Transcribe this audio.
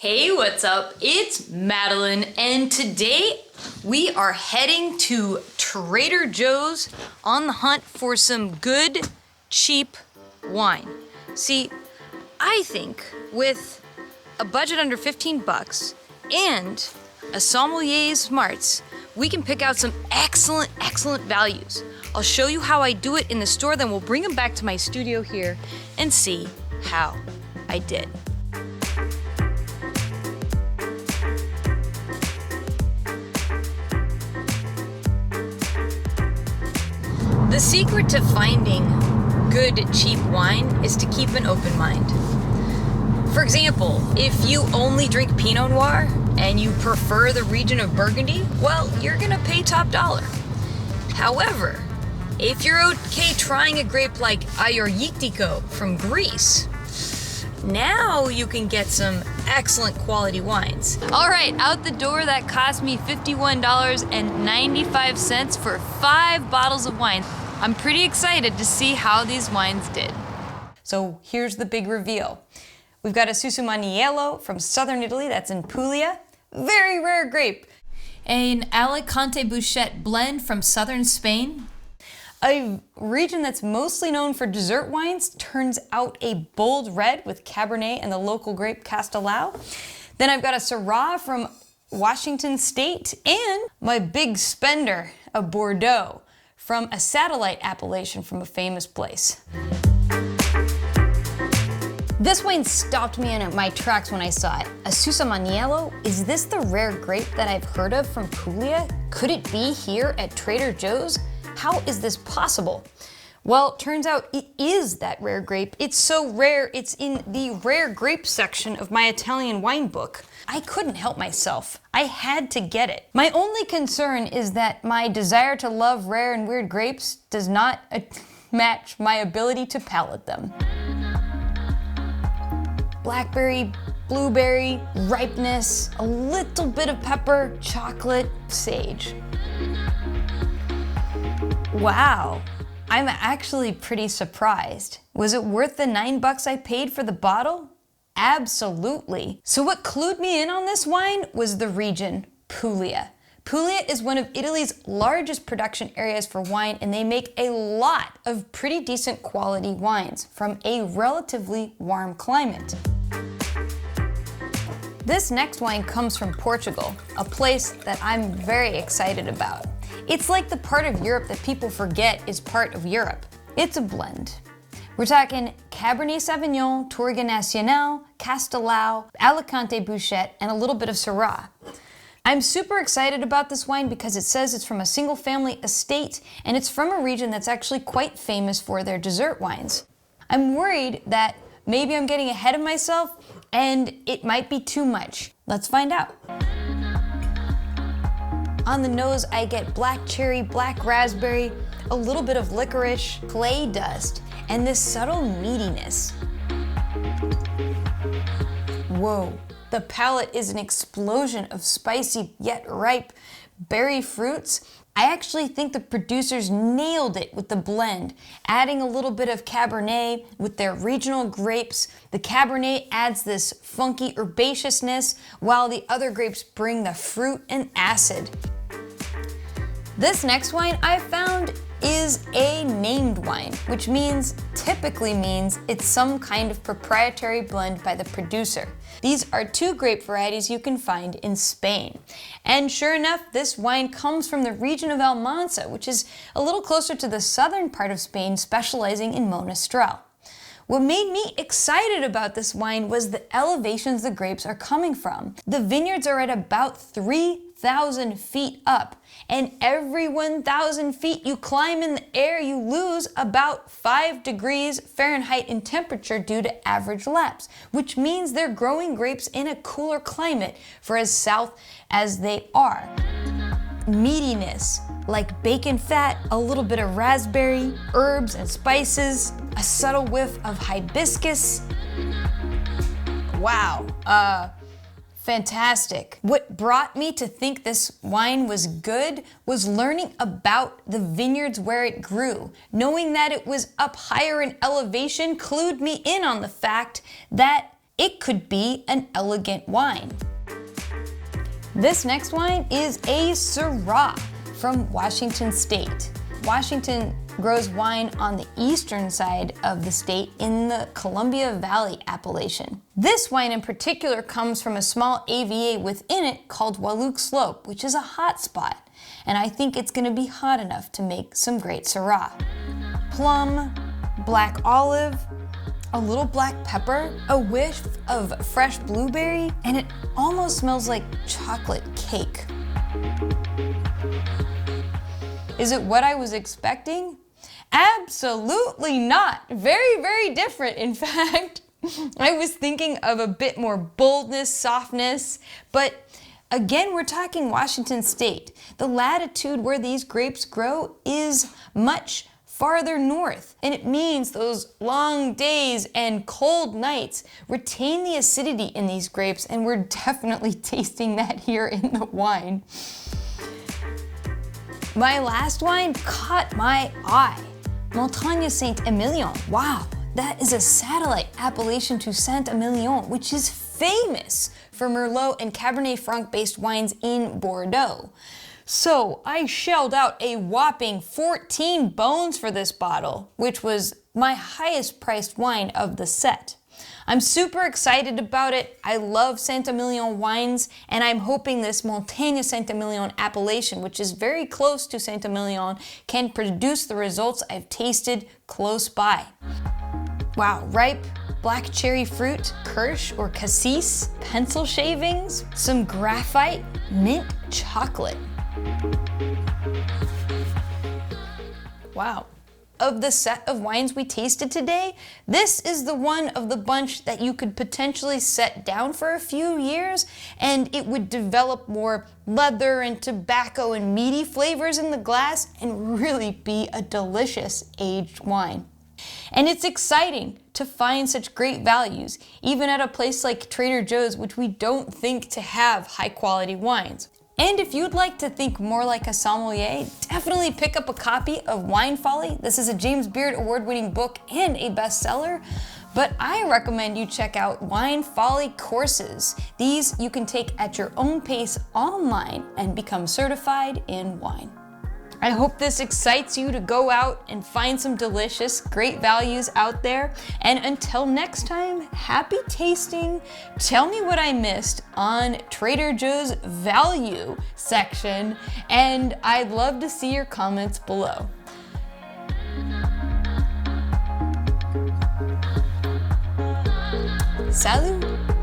Hey, what's up? It's Madeline, and today we are heading to Trader Joe's on the hunt for some good, cheap wine. See, I think with a budget under 15 bucks and a sommelier's smarts, we can pick out some excellent values. I'll show you how I do it in the store, then we'll bring them back to my studio here and see how I did. The secret to finding good, cheap wine is to keep an open mind. For example, if you only drink Pinot Noir and you prefer the region of Burgundy, well, you're gonna pay top dollar. However, if you're okay trying a grape like Ayurvedico from Greece, now you can get some excellent quality wines. All right, out the door, that cost me $51.95 for 5 bottles of wine. I'm pretty excited to see how these wines did. So here's the big reveal. We've got a Susumaniello from southern Italy, that's in Puglia. Very rare grape. An Alicante Bouchette blend from southern Spain. A region that's mostly known for dessert wines, turns out a bold red with Cabernet and the local grape Castelao. Then I've got a Syrah from Washington State, and my big spender, a Bordeaux from a satellite appellation from a famous place. This wine stopped me in my tracks when I saw it. A Susumaniello? Is this the rare grape that I've heard of from Puglia? Could it be here at Trader Joe's? How is this possible? Well, turns out it is that rare grape. It's so rare, it's in the rare grape section of my Italian wine book. I couldn't help myself. I had to get it. My only concern is that my desire to love rare and weird grapes does not match my ability to palate them. Blackberry, blueberry, ripeness, a little bit of pepper, chocolate, sage. Wow, I'm actually pretty surprised. Was it worth the $9 I paid for the bottle? Absolutely. So what clued me in on this wine was the region, Puglia. Puglia is one of Italy's largest production areas for wine, and they make a lot of pretty decent quality wines from a relatively warm climate. This next wine comes from Portugal, a place that I'm very excited about. It's like the part of Europe that people forget is part of Europe. It's a blend. We're talking Cabernet Sauvignon, Touriga Nacional, Castelao, Alicante Bouchette, and a little bit of Syrah. I'm super excited about this wine because it says it's from a single family estate, and it's from a region that's actually quite famous for their dessert wines. I'm worried that maybe I'm getting ahead of myself and it might be too much. Let's find out. On the nose, I get black cherry, black raspberry, a little bit of licorice, clay dust, and this subtle meatiness. Whoa, the palate is an explosion of spicy yet ripe berry fruits. I actually think the producers nailed it with the blend, adding a little bit of Cabernet with their regional grapes. The Cabernet adds this funky herbaceousness, while the other grapes bring the fruit and acid. This next wine I found is a named wine, which typically means it's some kind of proprietary blend by the producer. These are 2 grape varieties you can find in Spain. And sure enough, this wine comes from the region of Almansa, which is a little closer to the southern part of Spain, specializing in Monastrell. What made me excited about this wine was the elevations the grapes are coming from. The vineyards are at about 3,000 feet up, and every 1,000 feet you climb in the air, you lose about 5 degrees Fahrenheit in temperature due to average lapse, which means they're growing grapes in a cooler climate for as south as they are. Meatiness, like bacon fat, a little bit of raspberry, herbs and spices, a subtle whiff of hibiscus. Wow, fantastic. What brought me to think this wine was good was learning about the vineyards where it grew. Knowing that it was up higher in elevation clued me in on the fact that it could be an elegant wine. This next wine is a Syrah from Washington State. Washington grows wine on the eastern side of the state in the Columbia Valley appellation. This wine in particular comes from a small AVA within it called Wahluke Slope, which is a hot spot, and I think it's going to be hot enough to make some great Syrah. Plum, black olive, a little black pepper, a whiff of fresh blueberry, and it almost smells like chocolate cake. Is it what I was expecting? Absolutely not. Very, very different, in fact. I was thinking of a bit more boldness, softness, but again, we're talking Washington State. The latitude where these grapes grow is much farther north, and it means those long days and cold nights retain the acidity in these grapes, and we're definitely tasting that here in the wine. My last wine caught my eye. Montagne-Saint-Emilion. Wow, that is a satellite appellation to Saint-Emilion, which is famous for Merlot and Cabernet Franc based wines in Bordeaux. So I shelled out a whopping 14 bones for this bottle, which was my highest priced wine of the set. I'm super excited about it. I love Saint-Emilion wines, and I'm hoping this Montagne-Saint-Emilion appellation, which is very close to Saint-Emilion, can produce the results I've tasted close by. Wow, ripe black cherry fruit, kirsch or cassis, pencil shavings, some graphite, mint chocolate. Wow. Of the set of wines we tasted today, this is the one of the bunch that you could potentially set down for a few years and it would develop more leather and tobacco and meaty flavors in the glass and really be a delicious aged wine. And it's exciting to find such great values, even at a place like Trader Joe's, which we don't think to have high quality wines. And if you'd like to think more like a sommelier, definitely pick up a copy of Wine Folly. This is a James Beard award-winning book and a bestseller, but I recommend you check out Wine Folly courses. These you can take at your own pace online and become certified in wine. I hope this excites you to go out and find some delicious, great values out there. And until next time, happy tasting. Tell me what I missed on Trader Joe's value section, and I'd love to see your comments below. Salut!